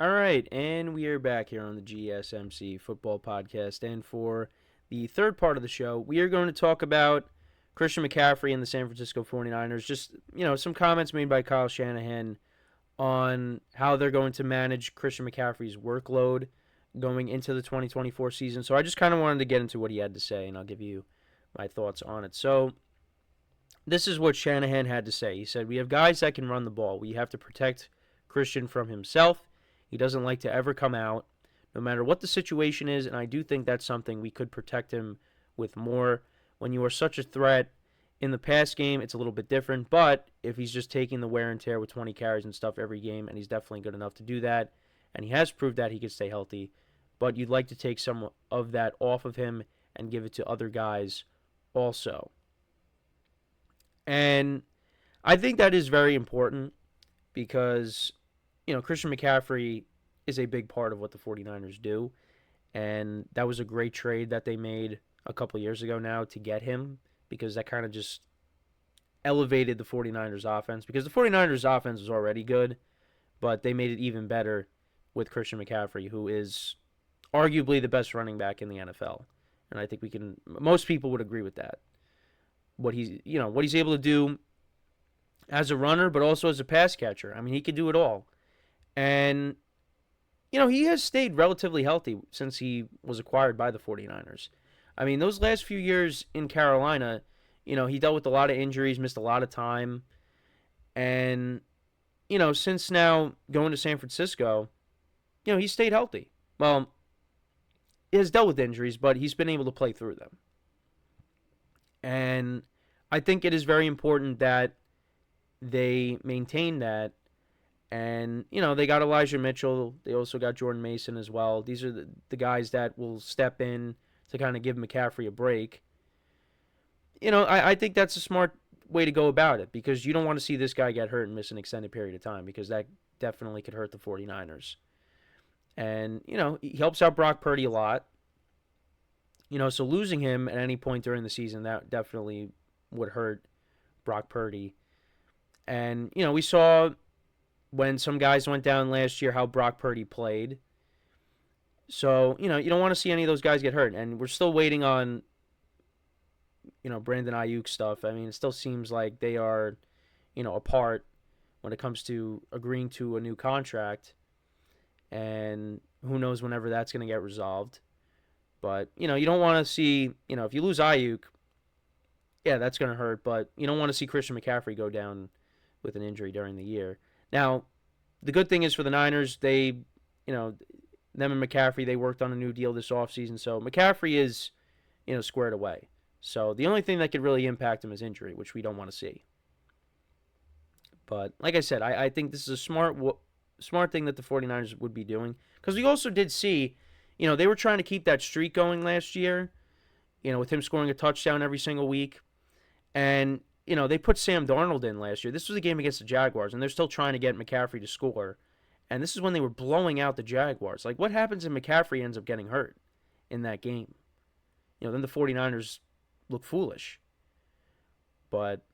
All right, and we are back here on the GSMC Football Podcast. And for the third part of the show, we are going to talk about Christian McCaffrey and the San Francisco 49ers. Just, some comments made by Kyle Shanahan on how they're going to manage Christian McCaffrey's workload going into the 2024 season. So I just kind of wanted to get into what he had to say, and I'll give you my thoughts on it. So this is what Shanahan had to say. He said, "We have guys that can run the ball. We have to protect Christian from himself. He doesn't like to ever come out, no matter what the situation is, and I do think that's something we could protect him with more. When you are such a threat in the pass game, it's a little bit different, but if he's just taking the wear and tear with 20 carries and stuff every game, and he's definitely good enough to do that, and he has proved that he can stay healthy, but you'd like to take some of that off of him and give it to other guys also." And I think that is very important because Christian McCaffrey is a big part of what the 49ers do. And that was a great trade that they made a couple of years ago now to get him because that kind of just elevated the 49ers offense because the 49ers offense was already good, but they made it even better with Christian McCaffrey, who is arguably the best running back in the NFL. And I think most people would agree with that. What he's able to do as a runner, but also as a pass catcher. I mean, he could do it all. And, he has stayed relatively healthy since he was acquired by the 49ers. I mean, those last few years in Carolina, he dealt with a lot of injuries, missed a lot of time. And, since now going to San Francisco, he stayed healthy. Well, he has dealt with injuries, but he's been able to play through them. And I think it is very important that they maintain that. And, they got Elijah Mitchell. They also got Jordan Mason as well. These are the guys that will step in to kind of give McCaffrey a break. I think that's a smart way to go about it because you don't want to see this guy get hurt and miss an extended period of time because that definitely could hurt the 49ers. And, he helps out Brock Purdy a lot. So losing him at any point during the season, that definitely would hurt Brock Purdy. And, we saw when some guys went down last year how Brock Purdy played. So, you don't want to see any of those guys get hurt. And we're still waiting on, Brandon Ayuk stuff. I mean, it still seems like they are, apart when it comes to agreeing to a new contract. And who knows whenever that's going to get resolved. But, you don't want to see, if you lose Ayuk, yeah, that's going to hurt. But you don't want to see Christian McCaffrey go down with an injury during the year. Now, the good thing is for the Niners, them and McCaffrey, they worked on a new deal this offseason. So McCaffrey is, squared away. So the only thing that could really impact him is injury, which we don't want to see. But like I said, I think this is a smart thing that the 49ers would be doing. Because we also did see, they were trying to keep that streak going last year, with him scoring a touchdown every single week. And they put Sam Darnold in last year. This was a game against the Jaguars, and they're still trying to get McCaffrey to score. And this is when they were blowing out the Jaguars. Like, what happens if McCaffrey ends up getting hurt in that game? Then the 49ers look foolish. But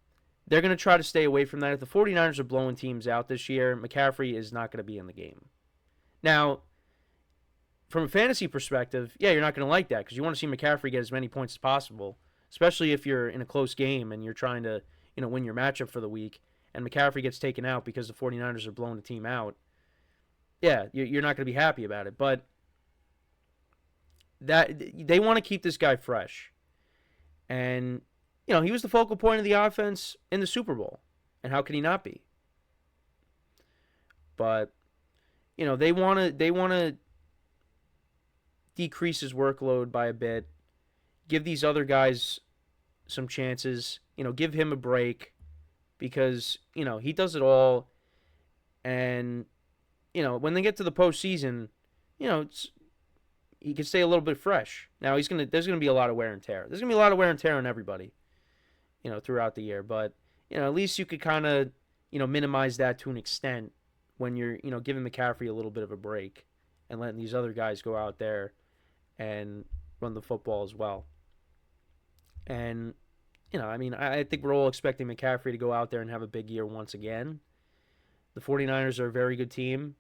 they're going to try to stay away from that. If the 49ers are blowing teams out this year, McCaffrey is not going to be in the game. Now, from a fantasy perspective, yeah, you're not going to like that because you want to see McCaffrey get as many points as possible. Especially if you're in a close game and you're trying to, win your matchup for the week and McCaffrey gets taken out because the 49ers are blowing the team out. Yeah, you're not going to be happy about it. But that they want to keep this guy fresh. And, he was the focal point of the offense in the Super Bowl. And how can he not be? But, they want to decrease his workload by a bit. Give these other guys some chances, give him a break because, he does it all. And, when they get to the postseason, he can stay a little bit fresh. Now, there's going to be a lot of wear and tear. There's going to be a lot of wear and tear on everybody, throughout the year. But, at least you could kind of, minimize that to an extent when you're, giving McCaffrey a little bit of a break and letting these other guys go out there and run the football as well. And, I think we're all expecting McCaffrey to go out there and have a big year once again. The 49ers are a very good team.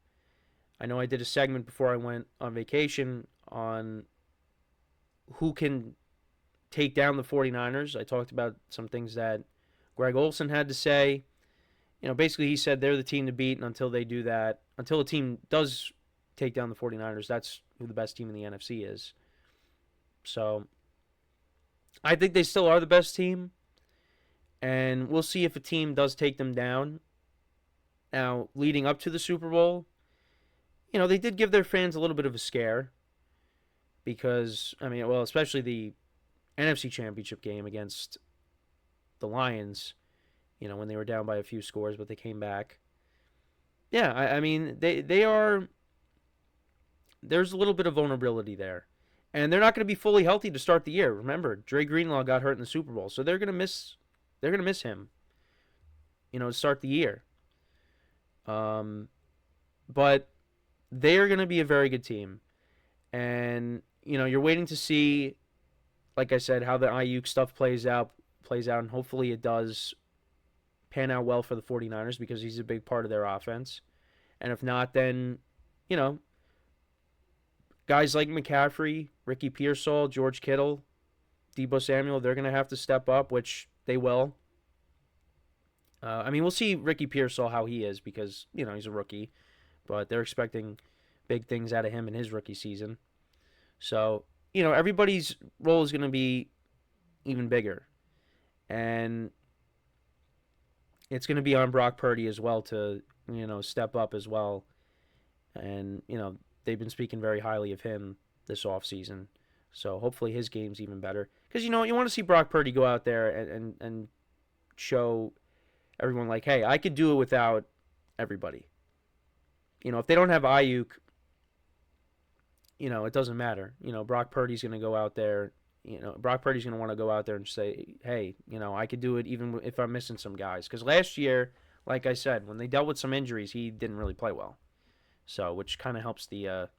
I know I did a segment before I went on vacation on who can take down the 49ers. I talked about some things that Greg Olson had to say. Basically he said they're the team to beat, and until they do that, until a team does take down the 49ers, that's who the best team in the NFC is. So I think they still are the best team, and we'll see if a team does take them down. Now, leading up to the Super Bowl, they did give their fans a little bit of a scare because, especially the NFC Championship game against the Lions, when they were down by a few scores, but they came back. Yeah, they are. There's a little bit of vulnerability there, and they're not going to be fully healthy to start the year. Remember, Dre Greenlaw got hurt in the Super Bowl, so they're going to miss. They're going to miss him. To start the year. But they are going to be a very good team, and you're waiting to see, like I said, how the Ayuk stuff plays out, and hopefully it does pan out well for the 49ers because he's a big part of their offense. And if not, then, guys like McCaffrey, Ricky Pearsall, George Kittle, Deebo Samuel, they're going to have to step up, which they will. We'll see Ricky Pearsall how he is because, he's a rookie. But they're expecting big things out of him in his rookie season. So, everybody's role is going to be even bigger. And it's going to be on Brock Purdy as well to, step up as well. And, they've been speaking very highly of him this offseason. So hopefully his game's even better. Because, you want to see Brock Purdy go out there and show everyone like, hey, I could do it without everybody. If they don't have Ayuk, it doesn't matter. Brock Purdy's going to go out there. Brock Purdy's going to want to go out there and say, hey, I could do it even if I'm missing some guys. Because last year, like I said, when they dealt with some injuries, he didn't really play well. So, which kind of helps the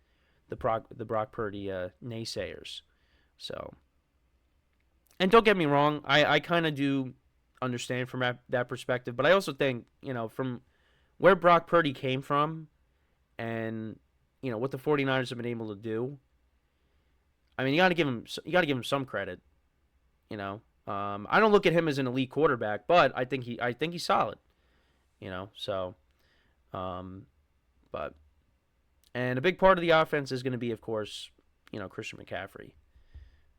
Brock Purdy naysayers. So, and don't get me wrong, I kind of do understand from that perspective. But I also think, from where Brock Purdy came from, and what the 49ers have been able to do, you got to give him some credit. I don't look at him as an elite quarterback, but I think he's solid. So, but, and a big part of the offense is going to be, of course, Christian McCaffrey.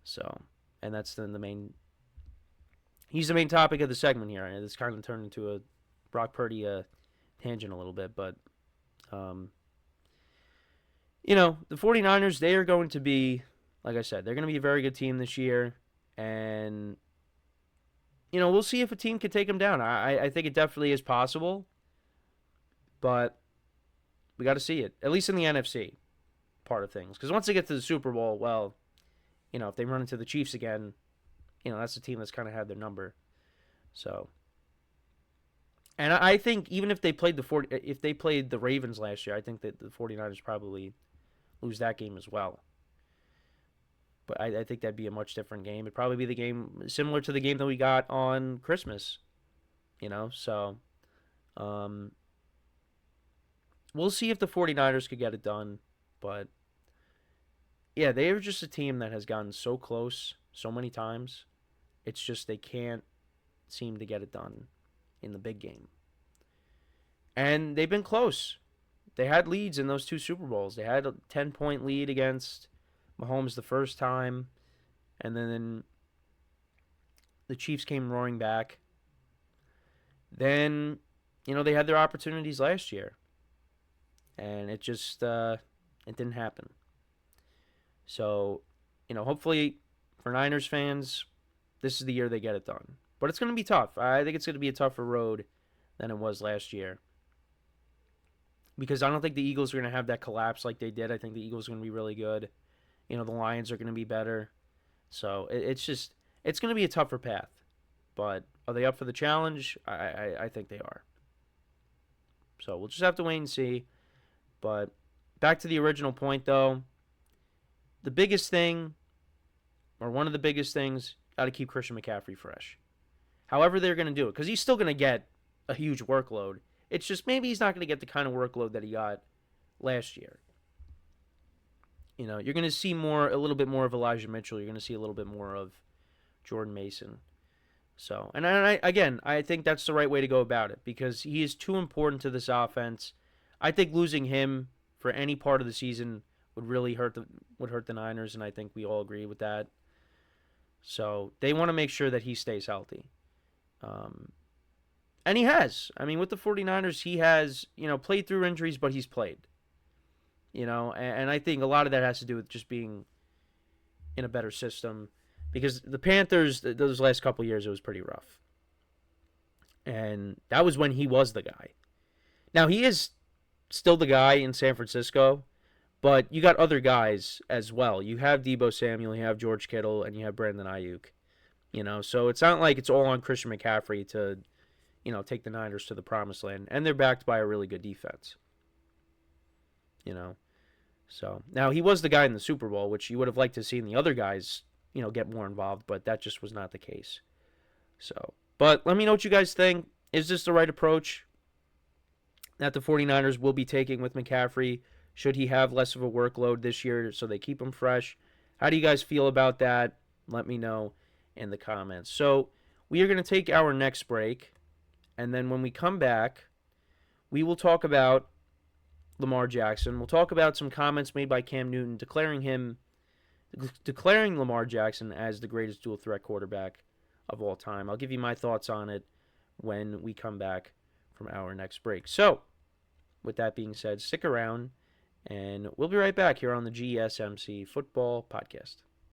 So, and that's the main. He's the main topic of the segment here. It's kind of turned into a Brock Purdy tangent a little bit, but. The 49ers, they are going to be, like I said, they're going to be a very good team this year. And, we'll see if a team can take them down. I think it definitely is possible. But we got to see it, at least in the NFC part of things. Because once they get to the Super Bowl, well, if they run into the Chiefs again, that's the team that's kind of had their number. So. And I think even if they played the Ravens last year, I think that the 49ers probably lose that game as well. But I think that'd be a much different game. It'd probably be the game similar to the game that we got on Christmas. So we'll see if the 49ers could get it done. But yeah, they are just a team that has gotten so close so many times. It's just they can't seem to get it done in the big game. And they've been close. They had leads in those two Super Bowls. They had a 10-point lead against Mahomes the first time, and then the Chiefs came roaring back. Then, they had their opportunities last year, and it just it didn't happen. So, hopefully for Niners fans, this is the year they get it done. But it's going to be tough. I think it's going to be a tougher road than it was last year. Because I don't think the Eagles are going to have that collapse like they did. I think the Eagles are going to be really good. The Lions are going to be better. So it's going to be a tougher path. But are they up for the challenge? I think they are. So we'll just have to wait and see. But back to the original point, though. The biggest thing, or one of the biggest things, got to keep Christian McCaffrey fresh. However they're going to do it. Because he's still going to get a huge workload. It's just maybe he's not going to get the kind of workload that he got last year. You know, you're going to see a little bit more of Elijah Mitchell. You're going to see a little bit more of Jordan Mason. So, and I think that's the right way to go about it because he is too important to this offense. I think losing him for any part of the season would really hurt the Niners, and I think we all agree with that. So they want to make sure that he stays healthy. And he has. I mean, with the 49ers, he has, played through injuries, but he's played. And I think a lot of that has to do with just being in a better system. Because the Panthers, those last couple of years, it was pretty rough. And that was when he was the guy. Now, he is still the guy in San Francisco, but you got other guys as well. You have Deebo Samuel, you have George Kittle, and you have Brandon Ayuk. So it's not like it's all on Christian McCaffrey to, take the Niners to the promised land. And they're backed by a really good defense. So now he was the guy in the Super Bowl, which you would have liked to see the other guys, get more involved, but that just was not the case. So, but let me know what you guys think. Is this the right approach that the 49ers will be taking with McCaffrey? Should he have less of a workload this year so they keep him fresh? How do you guys feel about that? Let me know in the comments. So we are going to take our next break, and then when we come back, we will talk about Lamar Jackson. We'll talk about some comments made by Cam Newton declaring Lamar Jackson as the greatest dual threat quarterback of all time. I'll give you my thoughts on it when we come back from our next break. So, with that being said, stick around, and we'll be right back here on the GSMC Football Podcast.